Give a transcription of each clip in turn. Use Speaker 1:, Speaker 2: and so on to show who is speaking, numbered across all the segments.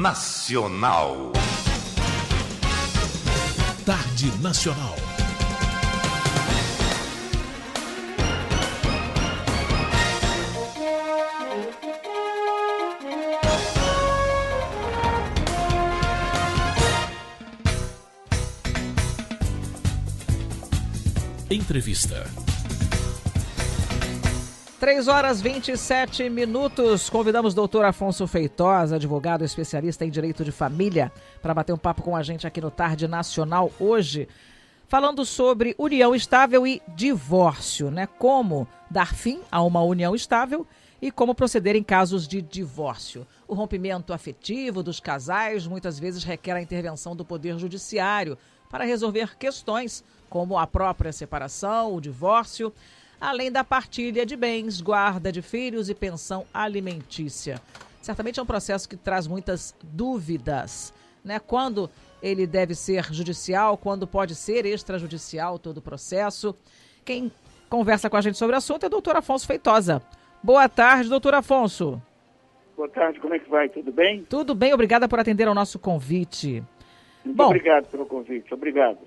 Speaker 1: Nacional.
Speaker 2: Tarde Nacional. Entrevista.
Speaker 3: 3h27. Convidamos o doutor Afonso Feitosa, advogado especialista em direito de família, para bater um papo com a gente aqui no Tarde Nacional hoje, falando sobre união estável e divórcio, né? Como dar fim a uma união estável e como proceder em casos de divórcio. O rompimento afetivo dos casais muitas vezes requer a intervenção do Poder Judiciário para resolver questões como a própria separação, o divórcio, além da partilha de bens, guarda de filhos e pensão alimentícia. Certamente é um processo que traz muitas dúvidas, né? Quando ele deve ser judicial, quando pode ser extrajudicial todo o processo. Quem conversa com a gente sobre o assunto é o doutor Afonso Feitosa. Boa tarde, doutor Afonso.
Speaker 4: Boa tarde, como é que vai? Tudo bem?
Speaker 3: Tudo bem, obrigada por atender ao nosso convite.
Speaker 4: Muito obrigado pelo convite, obrigado.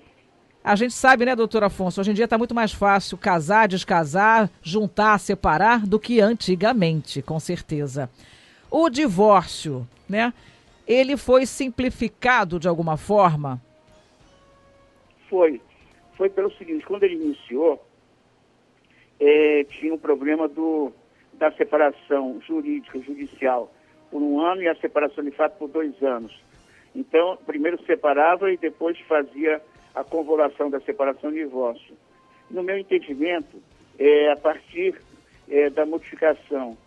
Speaker 3: A gente sabe, né, doutor Afonso, hoje em dia está muito mais fácil casar, descasar, juntar, separar do que antigamente, com certeza. O divórcio, né, ele foi simplificado de alguma forma?
Speaker 4: Foi pelo seguinte, quando ele iniciou, tinha o problema da separação jurídica, judicial, por 1 ano e a separação de fato por 2 anos. Então, primeiro separava e depois fazia a convolução da separação e divórcio. No meu entendimento, a partir da modificação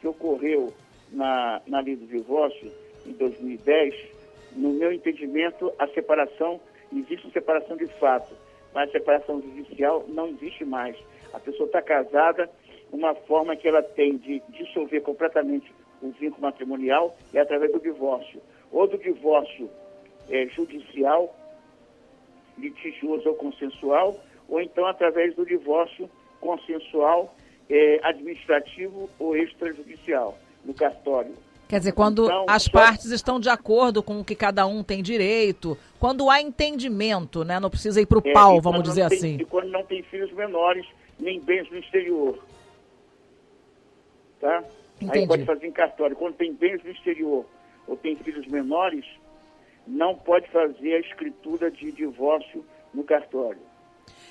Speaker 4: que ocorreu na lei do divórcio, em 2010, no meu entendimento, a separação, existe separação de fato, mas a separação judicial não existe mais. A pessoa está casada, uma forma que ela tem de dissolver completamente o vínculo matrimonial é através do divórcio. Ou do divórcio judicial, litigioso ou consensual, ou então através do divórcio consensual, administrativo ou extrajudicial, no cartório.
Speaker 3: Quer dizer, quando então, as partes estão de acordo com o que cada um tem direito, quando há entendimento, né? Não precisa ir para o pau, vamos dizer assim.
Speaker 4: E quando não tem filhos menores, nem bens no exterior. Tá?
Speaker 3: Entendi.
Speaker 4: Aí pode fazer em cartório. Quando tem bens no exterior ou tem filhos menores, não pode fazer a escritura de divórcio no cartório.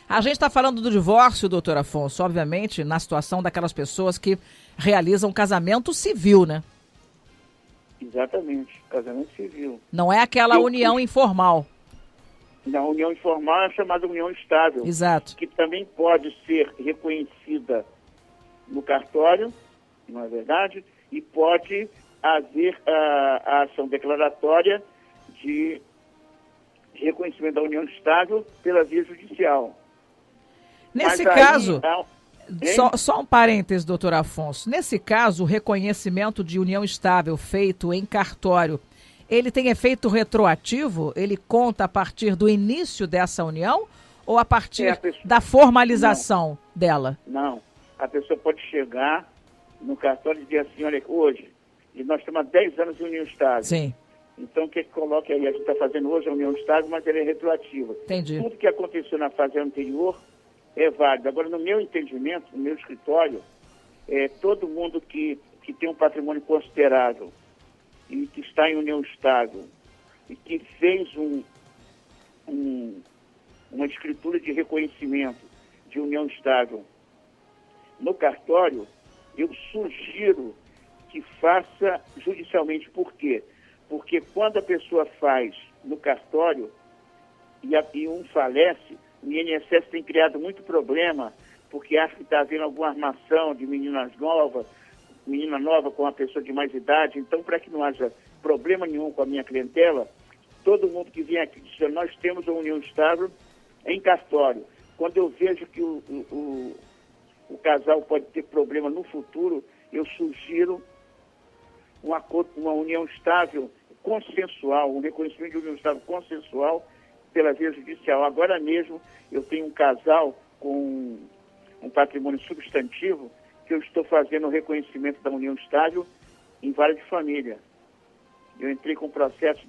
Speaker 3: A gente está falando do divórcio, doutor Afonso, obviamente, na situação daquelas pessoas que realizam casamento civil, né?
Speaker 4: Exatamente, casamento civil.
Speaker 3: Não é aquela união informal.
Speaker 4: Na união informal é chamada união estável.
Speaker 3: Exato.
Speaker 4: Que também pode ser reconhecida no cartório, não é verdade? E pode haver a ação declaratória de reconhecimento da união estável pela via judicial.
Speaker 3: Nesse caso, só um parênteses, doutor Afonso. Nesse caso, o reconhecimento de união estável feito em cartório, ele tem efeito retroativo? Ele conta a partir do início dessa união ou a partir da formalização dela?
Speaker 4: Não. A pessoa pode chegar no cartório e dizer assim, olha, hoje, e nós temos há 10 anos de união estável.
Speaker 3: Sim.
Speaker 4: Então, o que coloca aí? A gente está fazendo hoje a união estável, mas ela é retroativa.
Speaker 3: Entendi.
Speaker 4: Tudo que aconteceu na fase anterior é válido. Agora, no meu entendimento, no meu escritório, todo mundo que tem um patrimônio considerável e que está em união estável e que fez uma escritura de reconhecimento de união estável no cartório, eu sugiro que faça judicialmente. Por quê? Porque quando a pessoa faz no cartório e um falece, o INSS tem criado muito problema, porque acha que está havendo alguma armação de menina nova com uma pessoa de mais idade. Então, para que não haja problema nenhum com a minha clientela, todo mundo que vem aqui diz, nós temos a união estável em cartório. Quando eu vejo que o casal pode ter problema no futuro, eu sugiro um acordo, uma união estável consensual, um reconhecimento de união estável consensual pela via judicial. Agora mesmo eu tenho um casal com um patrimônio substantivo que eu estou fazendo o reconhecimento da união estável em vara de família. Eu entrei com um processo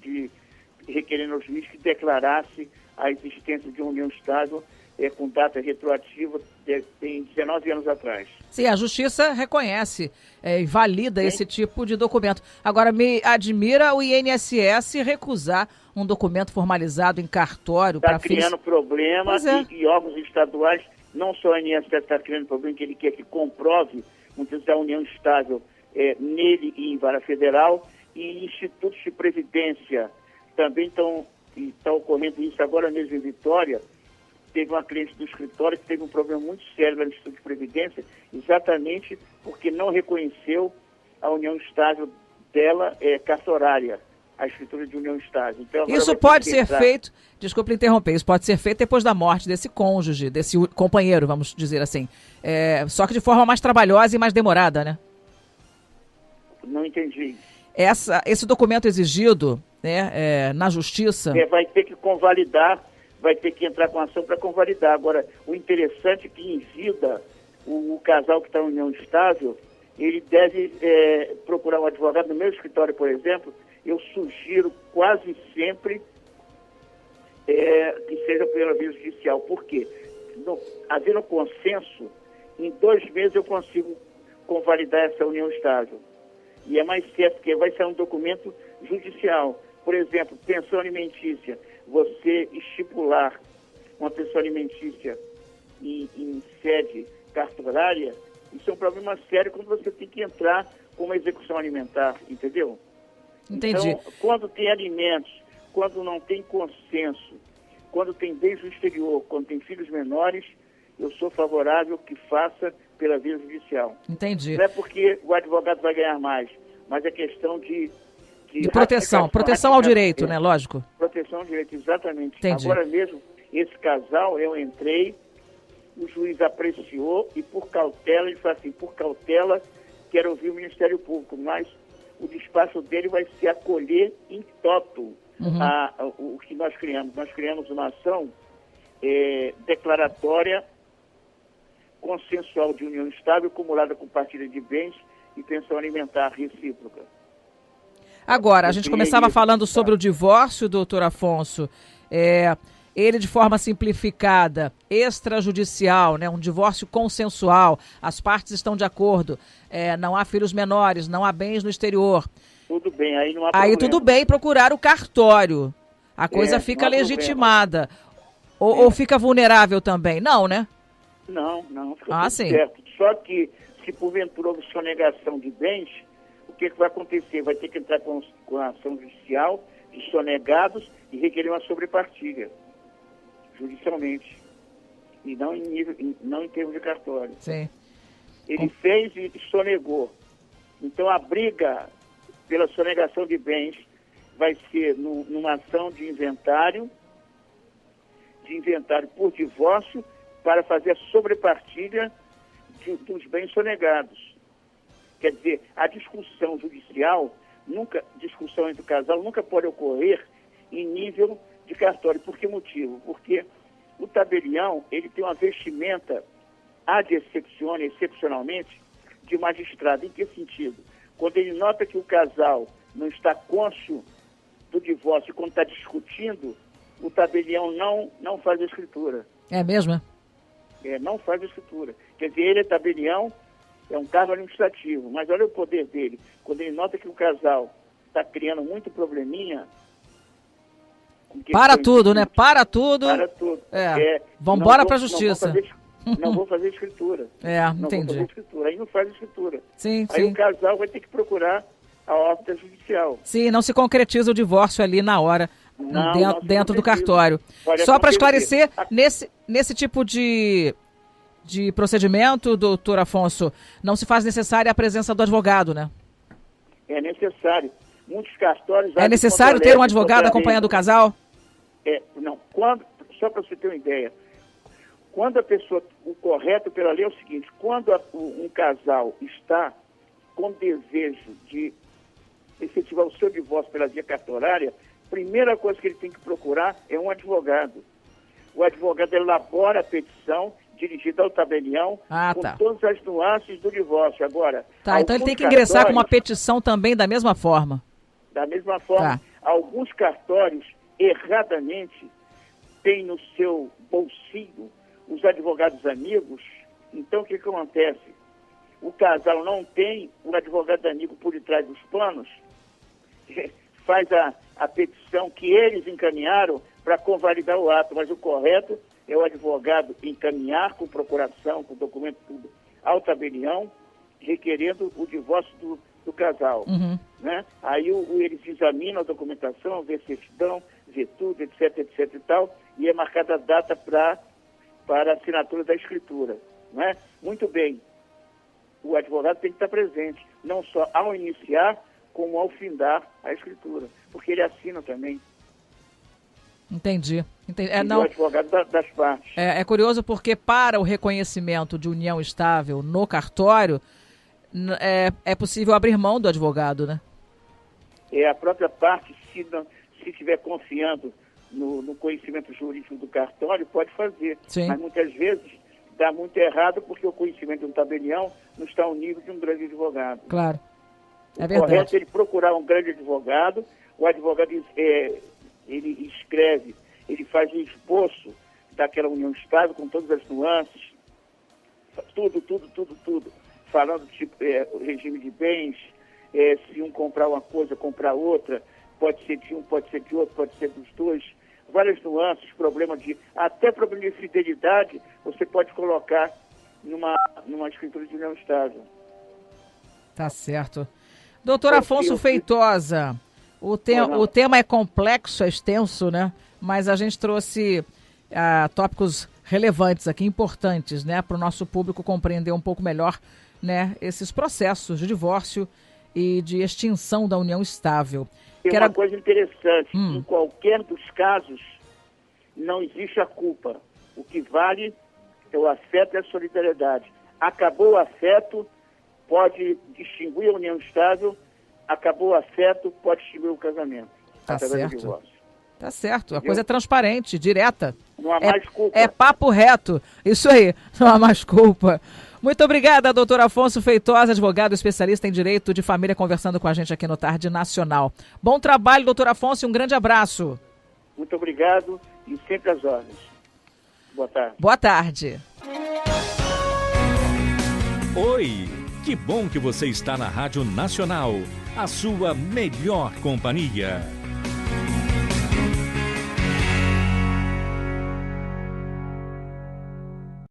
Speaker 4: requerendo ao juiz que declarasse a existência de uma união estável com data retroativa tem 19 anos atrás.
Speaker 3: Sim, a Justiça reconhece e valida esse tipo de documento. Agora, me admira o INSS recusar um documento formalizado em cartório para fins...
Speaker 4: Está criando problema e órgãos estaduais, não só a INSS está criando problema, que ele quer que comprove muitas vezes a união estável nele e em vara federal, e institutos de previdência também está ocorrendo isso agora mesmo em Vitória. Teve uma cliente do escritório que teve um problema muito sério no Instituto de Previdência, exatamente porque não reconheceu a união estável dela cartorária, a escritura de união estável. Então,
Speaker 3: isso pode ser feito, desculpe interromper, isso pode ser feito depois da morte desse cônjuge, desse companheiro, vamos dizer assim. Só que de forma mais trabalhosa e mais demorada, né?
Speaker 4: Não entendi.
Speaker 3: Esse documento exigido na Justiça...
Speaker 4: vai ter que convalidar, vai ter que entrar com ação para convalidar. Agora, o interessante é que em vida, o casal que está em união estável, ele deve procurar um advogado. No meu escritório, por exemplo, eu sugiro quase sempre que seja pela via judicial. Por quê? Havendo consenso, em 2 meses eu consigo convalidar essa união estável. E é mais certo, porque vai ser um documento judicial. Por exemplo, pensão alimentícia. Você estipular uma pensão alimentícia em sede cartorária, isso é um problema sério quando você tem que entrar com uma execução alimentar, entendeu?
Speaker 3: Entendi.
Speaker 4: Então, quando tem alimentos, quando não tem consenso, quando tem bens no exterior, quando tem filhos menores, eu sou favorável que faça pela via judicial.
Speaker 3: Entendi.
Speaker 4: Não é porque o advogado vai ganhar mais, mas é questão de
Speaker 3: proteção ao direito, né? Lógico.
Speaker 4: Proteção ao direito, exatamente.
Speaker 3: Entendi.
Speaker 4: Agora mesmo, esse casal, eu entrei, o juiz apreciou e por cautela, ele falou assim, por cautela, quero ouvir o Ministério Público, mas o despacho dele vai se acolher em toto o que nós criamos. Nós criamos uma ação declaratória consensual de união estável, acumulada com partilha de bens e pensão alimentar recíproca.
Speaker 3: Agora, a gente começava falando sobre o divórcio, doutor Afonso. Ele de forma simplificada, extrajudicial, né, um divórcio consensual, as partes estão de acordo, não há filhos menores, não há bens no exterior.
Speaker 4: Tudo bem, aí não há problema.
Speaker 3: Aí tudo bem procurar o cartório. A coisa fica legitimada. Ou fica vulnerável também? Não, né?
Speaker 4: Não, fica tudo
Speaker 3: sim.
Speaker 4: certo. Só que, se porventura houve sonegação de bens, o que vai acontecer? Vai ter que entrar com a ação judicial de sonegados e requerer uma sobrepartilha, judicialmente. E não em termos de cartório.
Speaker 3: Sim.
Speaker 4: Ele fez e sonegou. Então, a briga pela sonegação de bens vai ser numa ação de inventário por divórcio, para fazer a sobrepartilha dos bens sonegados. Quer dizer, a discussão judicial, discussão entre o casal, nunca pode ocorrer em nível de cartório. Por que motivo? Porque o tabelião, ele tem uma vestimenta ad exceptione, excepcionalmente, de magistrado. Em que sentido? Quando ele nota que o casal não está cônscio do divórcio, quando está discutindo, o tabelião não faz a escritura.
Speaker 3: É mesmo?
Speaker 4: Não faz a escritura. Quer dizer, ele é tabelião, é um cargo administrativo, mas olha o poder dele. Quando ele nota que o casal está criando muito probleminha...
Speaker 3: Para tudo, né? Para tudo.
Speaker 4: Para tudo.
Speaker 3: Vamos embora para a justiça.
Speaker 4: Não vou fazer escritura.
Speaker 3: Entendi.
Speaker 4: Não vou fazer escritura. Aí não faz escritura.
Speaker 3: Sim,
Speaker 4: aí o casal vai ter que procurar a órbita judicial.
Speaker 3: Sim, não se concretiza o divórcio ali na hora, dentro do cartório. Só para esclarecer, nesse tipo de procedimento, doutor Afonso, não se faz necessária a presença do advogado, né?
Speaker 4: É necessário. Muitos cartórios...
Speaker 3: É necessário ter um advogado acompanhando o casal?
Speaker 4: Não. Só para você ter uma ideia, quando a pessoa... O correto pela lei é o seguinte, quando um casal está com desejo de efetivar o seu divórcio pela via cartorária, a primeira coisa que ele tem que procurar é um advogado. O advogado elabora a petição dirigida ao tabelião com todas as nuances do divórcio. Agora,
Speaker 3: então ele tem que ingressar com uma petição também da mesma forma.
Speaker 4: Da mesma forma, alguns cartórios, erradamente, têm no seu bolsinho os advogados amigos. Então, o que acontece? O casal não tem um advogado amigo por detrás dos panos, faz a petição que eles encaminharam para convalidar o ato, mas o correto é o advogado encaminhar com procuração, com documento tudo, ao tabelião, requerendo o divórcio do casal. Né? Aí eles examinam a documentação, vê certidão, vê tudo, etc, etc e tal, e é marcada a data para a assinatura da escritura. Né? Muito bem, o advogado tem que estar presente, não só ao iniciar, como ao findar a escritura, porque ele assina também.
Speaker 3: Entendi.
Speaker 4: O advogado das partes.
Speaker 3: É curioso porque para o reconhecimento de união estável no cartório, é possível abrir mão do advogado, né?
Speaker 4: A própria parte, se estiver confiando no conhecimento jurídico do cartório, pode fazer.
Speaker 3: Sim.
Speaker 4: Mas muitas vezes dá muito errado porque o conhecimento de um tabelião não está ao nível de um grande advogado.
Speaker 3: Claro. É
Speaker 4: o
Speaker 3: verdade.
Speaker 4: correto é ele procurar um grande advogado, o advogado ele escreve, ele faz um esboço daquela união estável com todas as nuances, tudo, falando tipo regime de bens, se um comprar uma coisa, comprar outra, pode ser de um, pode ser de outro, pode ser dos dois, várias nuances, até problema de fidelidade, você pode colocar numa escritura de união estável.
Speaker 3: Tá certo. Doutor Afonso Feitosa, o tema é complexo, é extenso, né? Mas a gente trouxe tópicos relevantes aqui, importantes, né? Para o nosso público compreender um pouco melhor, né? Esses processos de divórcio e de extinção da união estável.
Speaker 4: Tem uma coisa interessante, em qualquer dos casos, não existe a culpa. O que vale é o afeto e a solidariedade. Acabou o afeto, pode distinguir a união estável, acabou o afeto, pode distinguir o casamento.
Speaker 3: Tá
Speaker 4: através do
Speaker 3: certo.
Speaker 4: divórcio.
Speaker 3: Tá certo. A coisa é transparente, direta.
Speaker 4: Não há mais culpa.
Speaker 3: É papo reto. Isso aí, não há mais culpa. Muito obrigada, doutor Afonso Feitosa, advogado especialista em direito de família, conversando com a gente aqui no Tarde Nacional. Bom trabalho, doutor Afonso, e um grande abraço.
Speaker 4: Muito obrigado e sempre às ordens. Boa tarde.
Speaker 3: Boa tarde.
Speaker 2: Oi, que bom que você está na Rádio Nacional, a sua melhor companhia.